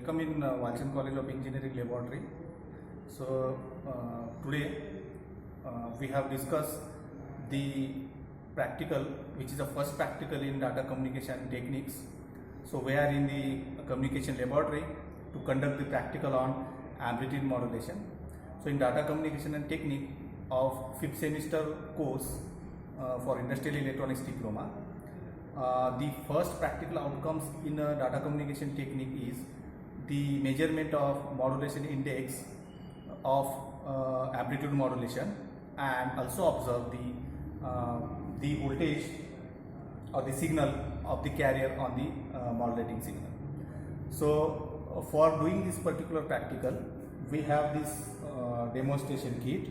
Welcome in Walchand College of Engineering Laboratory. So today we have discussed the practical, which is the first practical in data communication techniques. So we are in the communication laboratory to conduct the practical on amplitude modulation. So in data communication and technique of 5th semester course for industrial electronics diploma, the first practical outcomes in data communication technique is the measurement of modulation index of amplitude modulation, and also observe the voltage or the signal of the carrier on the modulating signal. So for doing this particular practical, we have this demonstration kit.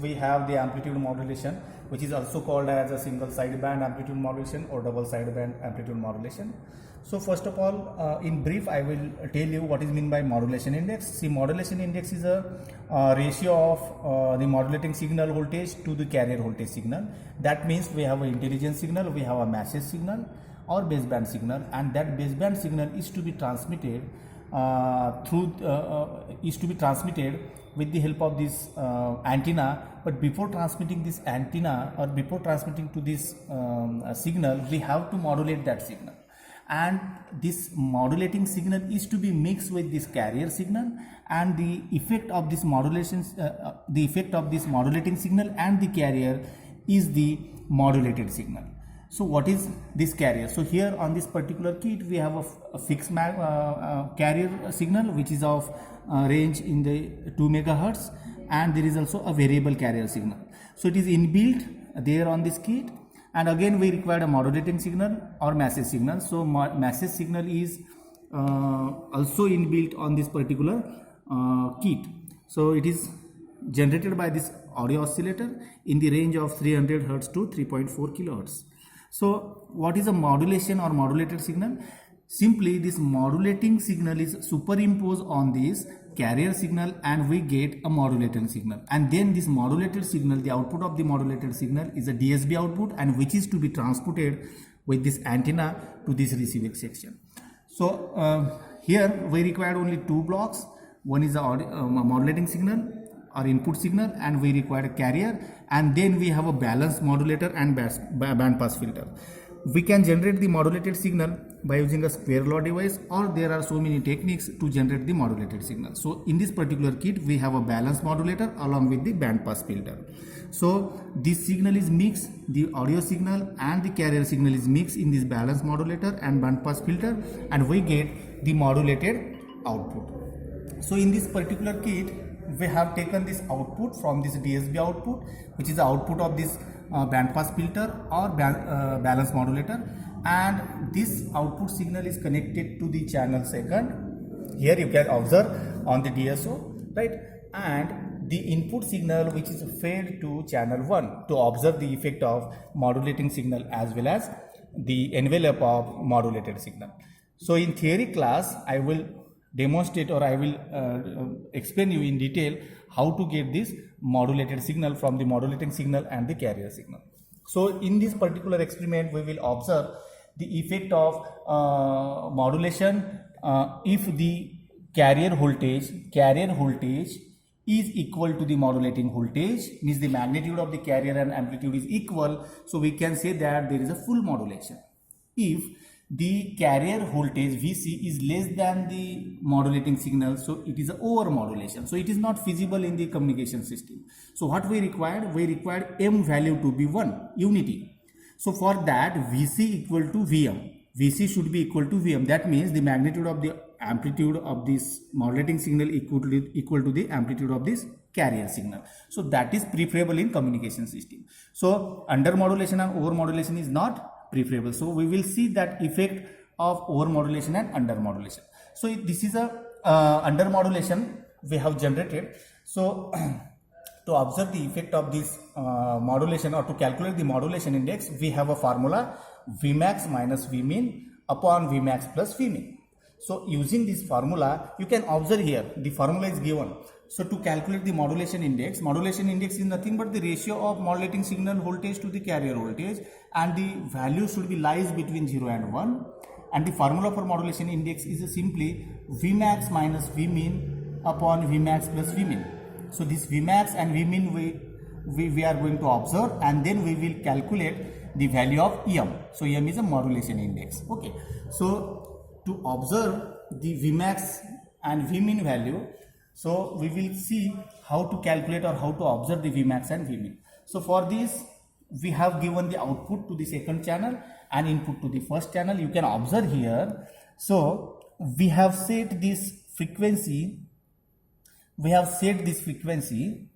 We have the amplitude modulation, which is also called as a single sideband amplitude modulation or double sideband amplitude modulation. So first of all, in brief, I will tell you what is meant by modulation index. See, modulation index is a ratio of the modulating signal voltage to the carrier voltage signal. That means we have an intelligence signal, we have a message signal or baseband signal, and that baseband signal is to be transmitted with the help of this antenna. But before transmitting this antenna or before transmitting to this signal, we have to modulate that signal, and this modulating signal is to be mixed with this carrier signal, and the effect of this modulation, the effect of this modulating signal and the carrier is the modulated signal. So what is this carrier? So here on this particular kit we have a fixed carrier signal which is of range in the 2 megahertz, and there is also a variable carrier signal. So it is inbuilt there on this kit, and again we require a modulating signal or message signal. So message signal is also inbuilt on this particular kit. So it is generated by this audio oscillator in the range of 300 Hz to 3.4 kilohertz. So what is a modulation or modulated signal? Simply this modulating signal is superimposed on this carrier signal and we get a modulated signal, and then this modulated signal, the output of the modulated signal is a DSB output, and which is to be transported with this antenna to this receiving section. So here we require only two blocks. One is the modulating signal or input signal, and we require a carrier, and then we have a balanced modulator and band pass filter. We can generate the modulated signal by using a square law device, or there are so many techniques to generate the modulated signal. So in this particular kit we have a balanced modulator along with the band pass filter. So this signal is mixed, the audio signal and the carrier signal is mixed in this balanced modulator and band pass filter, and we get the modulated output. So in this particular kit we have taken this output from this DSB output, which is the output of this band pass filter or balance modulator, and this output signal is connected to the channel second. Here you can observe on the DSO, right, and the input signal which is fed to channel 1 to observe the effect of modulating signal as well as the envelope of modulated signal. So in theory class I will demonstrate, or I will explain you in detail how to get this modulated signal from the modulating signal and the carrier signal. So in this particular experiment we will observe the effect of modulation if the carrier voltage is equal to the modulating voltage, means the magnitude of the carrier and amplitude is equal, so we can say that there is a full modulation. If the carrier voltage Vc is less than the modulating signal, so it is a over modulation, so it is not feasible in the communication system. So what we required M value to be 1, unity. So for that Vc equal to Vm, Vc should be equal to Vm. That means the magnitude of the amplitude of this modulating signal equal to the amplitude of this carrier signal. So that is preferable in communication system. So under modulation and over modulation is not preferable. So we will see that effect of over modulation and under modulation. So this is a under modulation we have generated. So to observe the effect of this modulation, or to calculate the modulation index, we have a formula Vmax minus Vmin upon Vmax plus Vmin. So using this formula you can observe here the formula is given. So to calculate the modulation index is nothing but the ratio of modulating signal voltage to the carrier voltage, and the value should be lies between 0 and 1, and the formula for modulation index is simply Vmax minus Vmin upon Vmax plus Vmin. So this Vmax and Vmin we are going to observe, and then we will calculate the value of Em. So Em is a modulation index. Okay. So to observe the Vmax and Vmin value, so we will see how to calculate or how to observe the Vmax and Vmin. So for this, we have given the output to the second channel and input to the first channel. You can observe here. So we have set this frequency. We have set this frequency.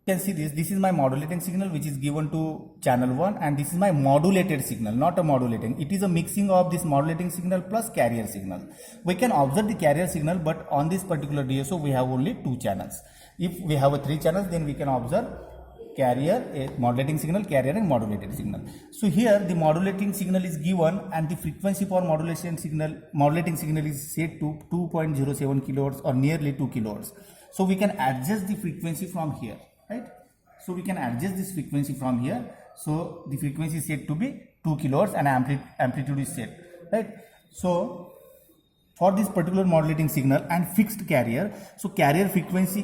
You can see this is my modulating signal which is given to channel 1, and this is my modulated signal, not a modulating. It is a mixing of this modulating signal plus carrier signal. We can observe the carrier signal, but on this particular DSO we have only 2 channels. If we have 3 channels, then we can observe carrier, a modulating signal, carrier and modulated signal. So here the modulating signal is given and the frequency for modulating signal is set to 2.07 kilohertz or nearly 2 kilohertz. So we can adjust the frequency from here. Right, so we can adjust this frequency from here. So the frequency is set to be 2 kilohertz and amplitude is set. Right, so for this particular modulating signal and fixed carrier, so carrier frequency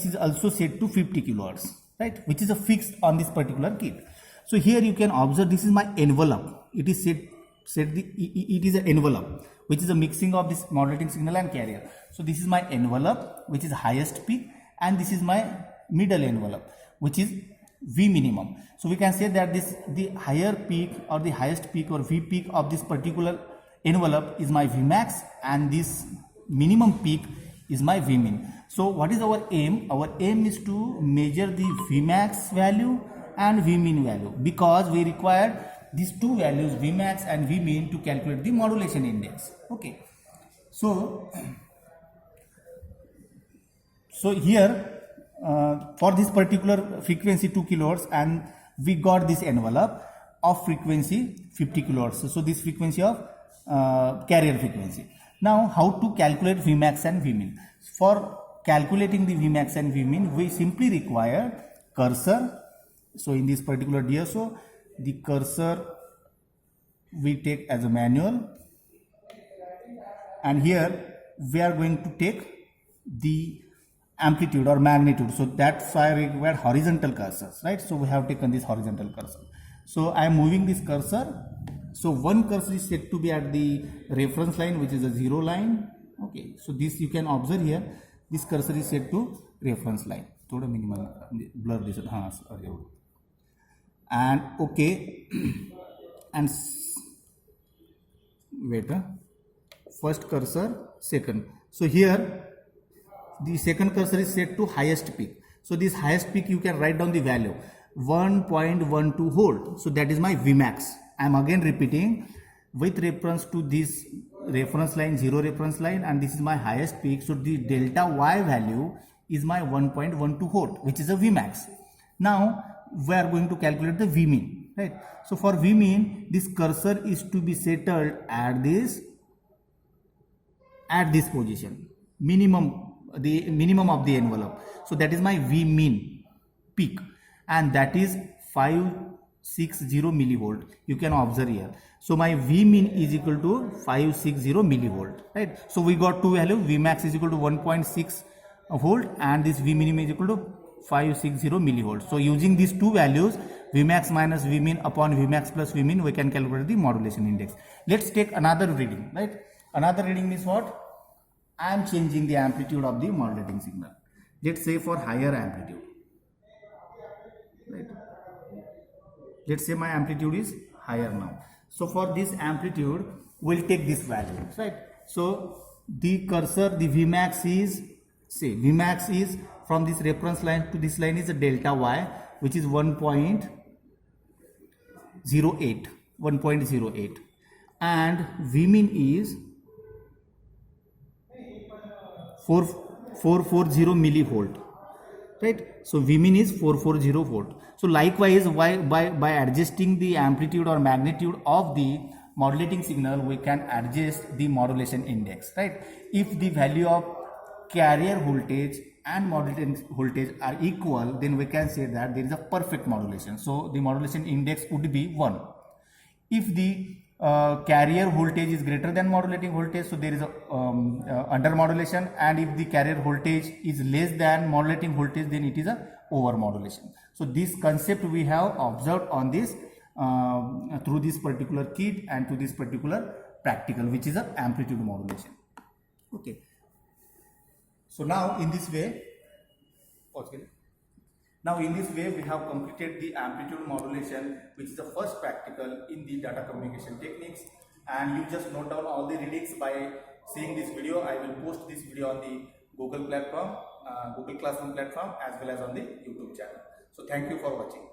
is also set to 50 kilohertz, right, which is a fixed on this particular kit. So here you can observe this is my envelope. It is it is an envelope which is a mixing of this modulating signal and carrier. So this is my envelope which is highest peak, and this is my middle envelope which is V minimum. So we can say that the higher peak or the highest peak or V peak of this particular envelope is my Vmax, and this minimum peak is my Vmin. So what is our aim? Our aim is to measure the Vmax value and Vmin value, because we require these 2 values Vmax and Vmin to calculate the modulation index. Okay. So here for this particular frequency 2 kilohertz, and we got this envelope of frequency 50 kilohertz. So this frequency of carrier frequency. Now how to calculate Vmax and Vmin? For calculating the Vmax and Vmin, we simply require cursor. So in this particular DSO, the cursor we take as a manual, and here we are going to take the amplitude or magnitude. So that's why we require horizontal cursors, right? So we have taken this horizontal cursor. So I am moving this cursor. So one cursor is set to be at the reference line, which is a 0 line. Okay, so this you can observe here. This cursor is set to reference line. Thoda minimal blur this. And okay, and wait. First cursor, second. So here the second cursor is set to highest peak. So this highest peak you can write down the value 1.12 volt. So that is my Vmax. I am again repeating with reference to this reference line, 0 reference line, and this is my highest peak. So the delta Y value is my 1.12 volt, which is a Vmax. Now we are going to calculate the Vmin, right? So for Vmin, this cursor is to be settled at this position, the minimum of the envelope. So that is my Vmin peak, and that is 560 millivolt. You can observe here. So my Vmin is equal to 560 millivolt, right? So we got 2 values. Vmax is equal to 1.6 volt, and this Vmin is equal to 560 millivolts. So using these 2 values, Vmax minus Vmin upon Vmax plus Vmin, we can calculate the modulation index. Let's take another reading, right? Another reading means what? I am changing the amplitude of the modulating signal. Let's say for higher amplitude, right? Let's say my amplitude is higher now. So for this amplitude, we'll take this value, right? So the cursor, the Vmax is, say Vmax is from this reference line to this line is a delta Y, which is 1.08, and Vmin is 440 millivolt, right? So Vmin is 440 volt. So likewise, by adjusting the amplitude or magnitude of the modulating signal, we can adjust the modulation index, right? If the value of carrier voltage and modulating voltage are equal, then we can say that there is a perfect modulation. So the modulation index would be 1. If the carrier voltage is greater than modulating voltage, so there is a under modulation, and if the carrier voltage is less than modulating voltage, then it is a over modulation. So this concept we have observed on this through this particular kit and to this particular practical, which is a amplitude modulation. Okay. So now in this way, we have completed the amplitude modulation, which is the first practical in the data communication techniques. And you just note down all the readings by seeing this video. I will post this video on the Google platform, Google Classroom platform, as well as on the YouTube channel. So thank you for watching.